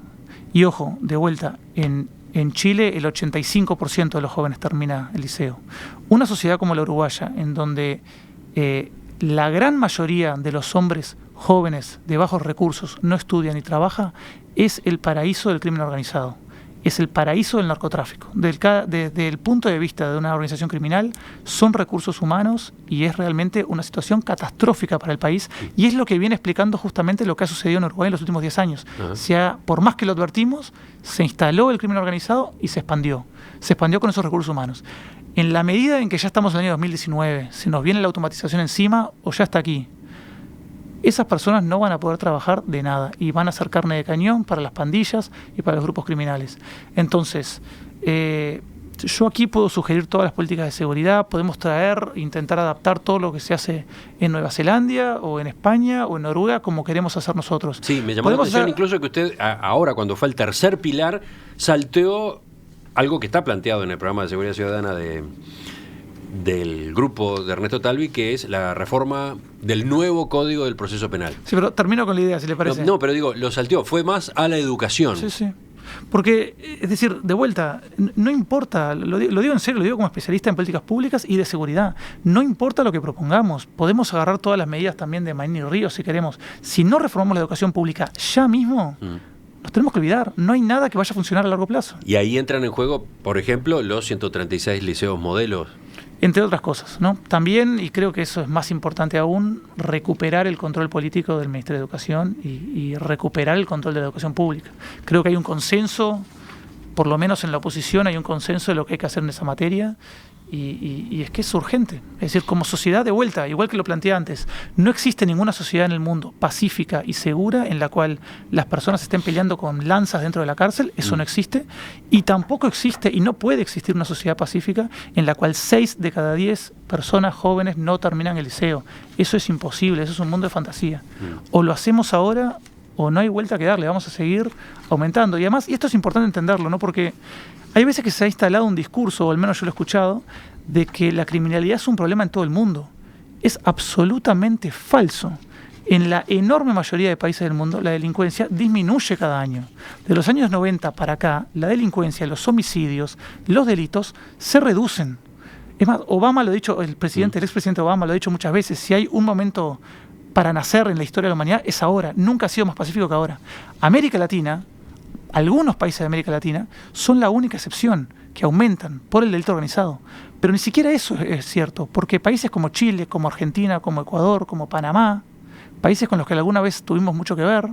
Speaker 2: y ojo, de vuelta, en Chile el 85% de los jóvenes termina el liceo. Una sociedad como la uruguaya, en donde la gran mayoría de los hombres jóvenes de bajos recursos no estudian y trabajan, es el paraíso del crimen organizado. Es el paraíso del narcotráfico. Desde el punto de vista de una organización criminal, son recursos humanos y es realmente una situación catastrófica para el país. Y es lo que viene explicando justamente lo que ha sucedido en Uruguay en los últimos 10 años. Por más que lo advertimos, se instaló el crimen organizado y se expandió. Se expandió con esos recursos humanos. En la medida en que ya estamos en el año 2019, se nos viene la automatización encima o ya está aquí, esas personas no van a poder trabajar de nada y van a ser carne de cañón para las pandillas y para los grupos criminales. Entonces, yo aquí puedo sugerir todas las políticas de seguridad, podemos intentar adaptar todo lo que se hace en Nueva Zelanda o en España o en Noruega como queremos hacer nosotros.
Speaker 1: Sí, me llamó la atención incluso que usted ahora, cuando fue al tercer pilar, salteó algo que está planteado en el programa de seguridad ciudadana del grupo de Ernesto Talvi, que es la reforma del nuevo Código del Proceso Penal.
Speaker 2: Sí, pero termino con la idea, si le parece.
Speaker 1: No, pero digo, lo salteó, fue más a la educación.
Speaker 2: Sí, sí. Porque, es decir, de vuelta, no importa, lo digo en serio, lo digo como especialista en políticas públicas y de seguridad, no importa lo que propongamos, podemos agarrar todas las medidas también de Manín y Ríos si queremos. Si no reformamos la educación pública ya mismo, nos tenemos que olvidar, no hay nada que vaya a funcionar a largo plazo.
Speaker 1: Y ahí entran en juego, por ejemplo, los 136 liceos modelos.
Speaker 2: Entre otras cosas, ¿no? También, y creo que eso es más importante aún, recuperar el control político del Ministerio de Educación y recuperar el control de la educación pública. Creo que hay un consenso, por lo menos en la oposición hay un consenso de lo que hay que hacer en esa materia y es que es urgente. Es decir, como sociedad de vuelta, igual que lo planteé antes, no existe ninguna sociedad en el mundo pacífica y segura en la cual las personas estén peleando con lanzas dentro de la cárcel, eso no existe, y tampoco existe y no puede existir una sociedad pacífica en la cual 6 de cada 10 personas jóvenes no terminan el liceo. Eso es imposible, eso es un mundo de fantasía. O lo hacemos ahora o no hay vuelta que darle, vamos a seguir aumentando. Y además, y esto es importante entenderlo, ¿no? Porque hay veces que se ha instalado un discurso, o al menos yo lo he escuchado, de que la criminalidad es un problema en todo el mundo. Es absolutamente falso. En la enorme mayoría de países del mundo, la delincuencia disminuye cada año. De los años 90 para acá, la delincuencia, los homicidios, los delitos se reducen. Es más, Obama lo ha dicho, el expresidente Obama lo ha dicho muchas veces, si hay un momento para nacer en la historia de la humanidad, es ahora. Nunca ha sido más pacífico que ahora. América Latina, algunos países de América Latina, son la única excepción que aumentan por el delito organizado. Pero ni siquiera eso es cierto, porque países como Chile, como Argentina, como Ecuador, como Panamá, países con los que alguna vez tuvimos mucho que ver,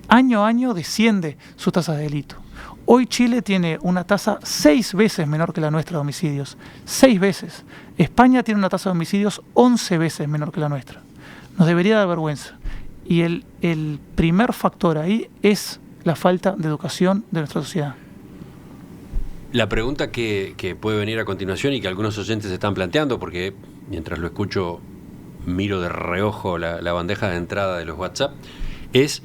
Speaker 2: año a año desciende sus tasas de delito. Hoy Chile tiene una tasa 6 veces menor que la nuestra de homicidios. 6 veces. España tiene una tasa de homicidios 11 veces menor que la nuestra. Nos debería dar vergüenza. Y el primer factor ahí es la falta de educación de nuestra sociedad.
Speaker 1: La pregunta que puede venir a continuación y que algunos oyentes están planteando, porque mientras lo escucho miro de reojo la bandeja de entrada de los WhatsApp, es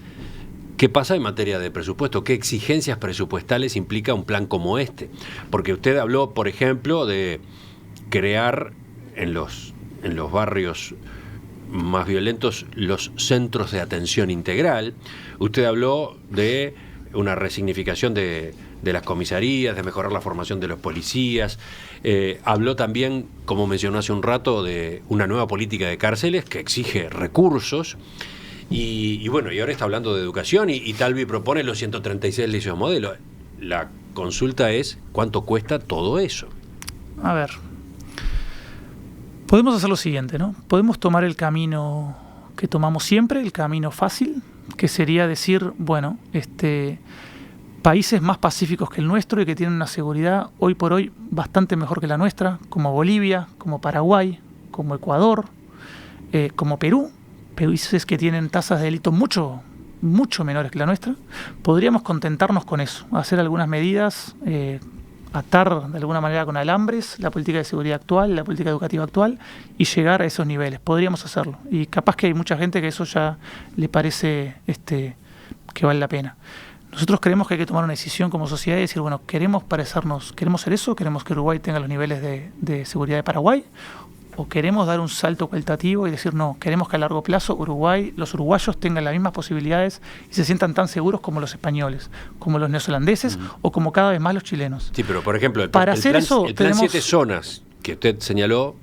Speaker 1: ¿qué pasa en materia de presupuesto? ¿Qué exigencias presupuestales implica un plan como este? Porque usted habló, por ejemplo, de crear en los barrios más violentos los centros de atención integral. Usted habló de una resignificación de las comisarías, de mejorar la formación de los policías. Habló también, como mencionó hace un rato, de una nueva política de cárceles que exige recursos. Y bueno, y ahora está hablando de educación y Talvi propone los 136 liceos modelo. La consulta es, ¿cuánto cuesta todo eso?
Speaker 2: A ver, podemos hacer lo siguiente, ¿no? Podemos tomar el camino que tomamos siempre, el camino fácil, que sería decir, bueno, países más pacíficos que el nuestro y que tienen una seguridad hoy por hoy bastante mejor que la nuestra, como Bolivia, como Paraguay, como Ecuador, como Perú, países que tienen tasas de delito mucho menores que la nuestra, podríamos contentarnos con eso, hacer algunas medidas, atar de alguna manera con alambres la política de seguridad actual, la política educativa actual y llegar a esos niveles. Podríamos hacerlo. Y capaz que hay mucha gente que eso ya le parece que vale la pena. Nosotros creemos que hay que tomar una decisión como sociedad y decir, bueno, ¿queremos ser eso? ¿Queremos que Uruguay tenga los niveles de seguridad de Paraguay? ¿O queremos dar un salto cualitativo y decir, no, queremos que a largo plazo los uruguayos tengan las mismas posibilidades y se sientan tan seguros como los españoles, como los neozelandeses o como cada vez más los chilenos?
Speaker 1: Sí, pero por ejemplo, el plan 7 zonas que usted señaló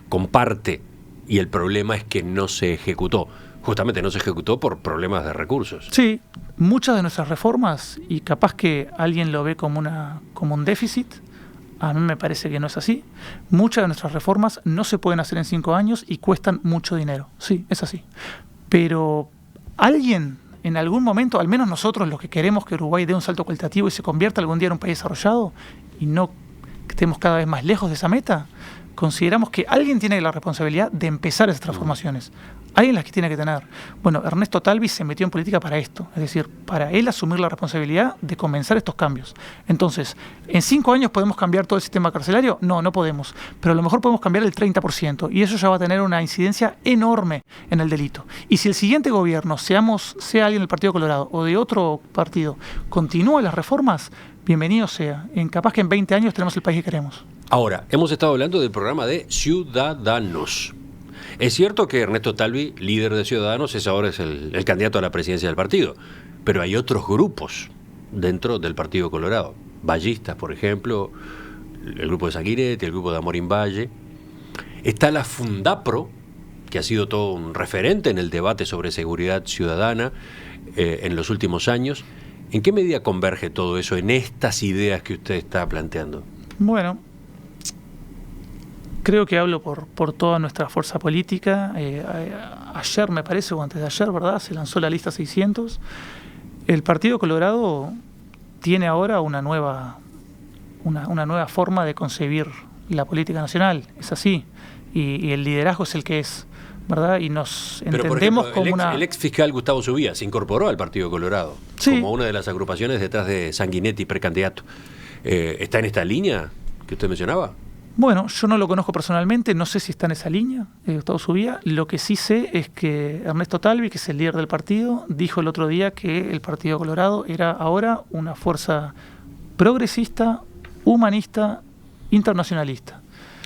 Speaker 1: comparte y el problema es que no se ejecutó. Justamente no se ejecutó por problemas de recursos.
Speaker 2: Sí, muchas de nuestras reformas, y capaz que alguien lo ve como un déficit, a mí me parece que no es así. Muchas de nuestras reformas no se pueden hacer en 5 años y cuestan mucho dinero. Sí, es así. Pero alguien, en algún momento, al menos nosotros los que queremos que Uruguay dé un salto cualitativo y se convierta algún día en un país desarrollado y no que estemos cada vez más lejos de esa meta, consideramos que alguien tiene la responsabilidad de empezar esas transformaciones. Alguien las que tiene que tener. Bueno, Ernesto Talvi se metió en política para esto, es decir, para él asumir la responsabilidad de comenzar estos cambios. Entonces, ¿en 5 años podemos cambiar todo el sistema carcelario? No, no podemos. Pero a lo mejor podemos cambiar el 30% y eso ya va a tener una incidencia enorme en el delito. Y si el siguiente gobierno, sea alguien del Partido Colorado o de otro partido, continúa las reformas, bienvenido sea. Capaz que en 20 años tenemos el país que queremos.
Speaker 1: Ahora, hemos estado hablando del programa de Ciudadanos. Es cierto que Ernesto Talvi, líder de Ciudadanos, ahora es el candidato a la presidencia del partido, pero hay otros grupos dentro del Partido Colorado. Vallistas, por ejemplo, el grupo de Sanguinetti, el grupo de Amorín Valle. Está la Fundapro, que ha sido todo un referente en el debate sobre seguridad ciudadana en los últimos años. ¿En qué medida converge todo eso en estas ideas que usted está planteando?
Speaker 2: Bueno, creo que hablo por toda nuestra fuerza política. Ayer, me parece, o antes de ayer, ¿verdad?, se lanzó la lista 600. El Partido Colorado tiene ahora una nueva forma de concebir la política nacional. Es así. Y el liderazgo es el que es, ¿verdad? Y nos entendemos como
Speaker 1: el ex fiscal Gustavo Subía se incorporó al Partido Colorado, sí, como una de las agrupaciones detrás de Sanguinetti, precandidato. ¿Está en esta línea que usted mencionaba?
Speaker 2: Bueno, yo no lo conozco personalmente, no sé si está en esa línea, Gustavo Subía. Lo que sí sé es que Ernesto Talvi, que es el líder del partido, dijo el otro día que el Partido Colorado era ahora una fuerza progresista, humanista, internacionalista.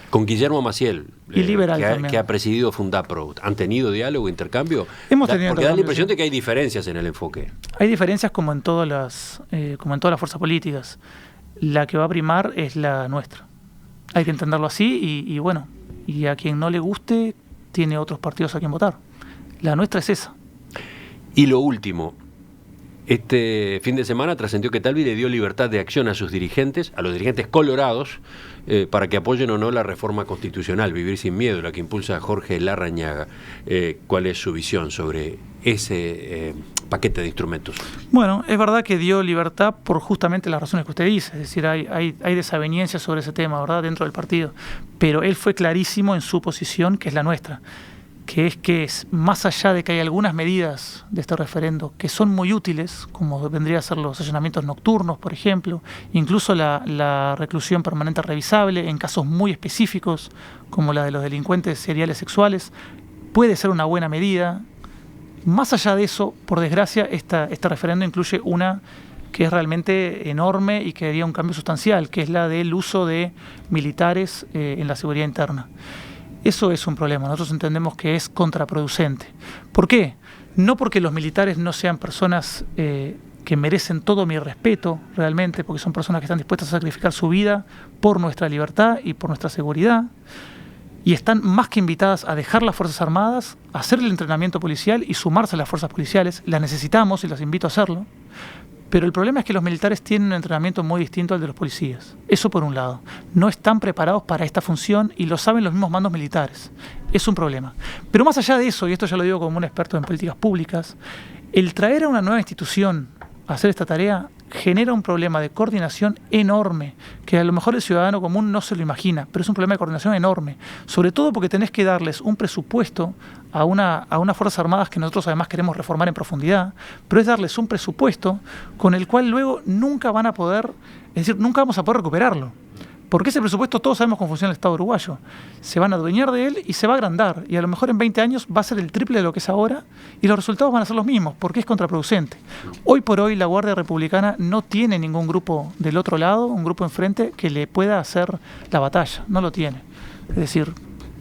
Speaker 1: Con Guillermo Maciel,
Speaker 2: y liberal
Speaker 1: que ha presidido Fundapro. ¿Han tenido diálogo, intercambio?
Speaker 2: Hemos tenido
Speaker 1: porque da la impresión de que hay diferencias en el enfoque.
Speaker 2: Hay diferencias como en todas las fuerzas políticas. La que va a primar es la nuestra. Hay que entenderlo así y bueno, y a quien no le guste tiene otros partidos a quien votar. La nuestra es esa.
Speaker 1: Y lo último, este fin de semana trascendió que Talvi le dio libertad de acción a sus dirigentes, a los dirigentes colorados, para que apoyen o no la reforma constitucional, Vivir sin Miedo, la que impulsa Jorge Larrañaga. ¿Cuál es su visión sobre ese paquete de instrumentos?
Speaker 2: Bueno, es verdad que dio libertad por justamente las razones que usted dice, es decir, hay desavenencias sobre ese tema, ¿verdad?, dentro del partido, pero él fue clarísimo en su posición, que es la nuestra, que es más allá de que hay algunas medidas de este referendo que son muy útiles, como vendría a ser los allanamientos nocturnos, por ejemplo, incluso la reclusión permanente revisable en casos muy específicos, como la de los delincuentes seriales sexuales, puede ser una buena medida. Más allá de eso, por desgracia, este referendo incluye una que es realmente enorme y que haría un cambio sustancial, que es la del uso de militares en la seguridad interna. Eso es un problema, nosotros entendemos que es contraproducente. ¿Por qué? No porque los militares no sean personas que merecen todo mi respeto realmente, porque son personas que están dispuestas a sacrificar su vida por nuestra libertad y por nuestra seguridad, y están más que invitadas a dejar las Fuerzas Armadas, a hacer el entrenamiento policial y sumarse a las fuerzas policiales. Las necesitamos y las invito a hacerlo. Pero el problema es que los militares tienen un entrenamiento muy distinto al de los policías. Eso por un lado. No están preparados para esta función y lo saben los mismos mandos militares. Es un problema. Pero más allá de eso, y esto ya lo digo como un experto en políticas públicas, el traer a una nueva institución a hacer esta tarea genera un problema de coordinación enorme, que a lo mejor el ciudadano común no se lo imagina, pero es un problema de coordinación enorme, sobre todo porque tenés que darles un presupuesto a unas Fuerzas Armadas que nosotros además queremos reformar en profundidad, pero es darles un presupuesto con el cual luego nunca van a poder, es decir, nunca vamos a poder recuperarlo. Porque ese presupuesto todos sabemos cómo funciona el Estado uruguayo. Se van a adueñar de él y se va a agrandar. Y a lo mejor en 20 años va a ser el triple de lo que es ahora y los resultados van a ser los mismos, porque es contraproducente. Hoy por hoy la Guardia Republicana no tiene ningún grupo del otro lado, un grupo enfrente, que le pueda hacer la batalla. No lo tiene. Es decir,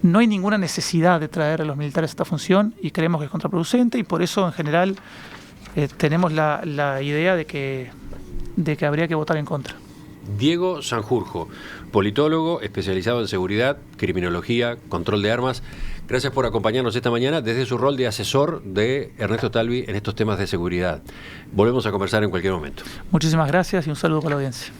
Speaker 2: no hay ninguna necesidad de traer a los militares a esta función y creemos que es contraproducente y por eso en general tenemos la idea de que habría que votar en contra.
Speaker 1: Diego Sanjurjo, politólogo especializado en seguridad, criminología, control de armas. Gracias por acompañarnos esta mañana desde su rol de asesor de Ernesto Talvi en estos temas de seguridad. Volvemos a conversar en cualquier momento.
Speaker 2: Muchísimas gracias y un saludo para la audiencia.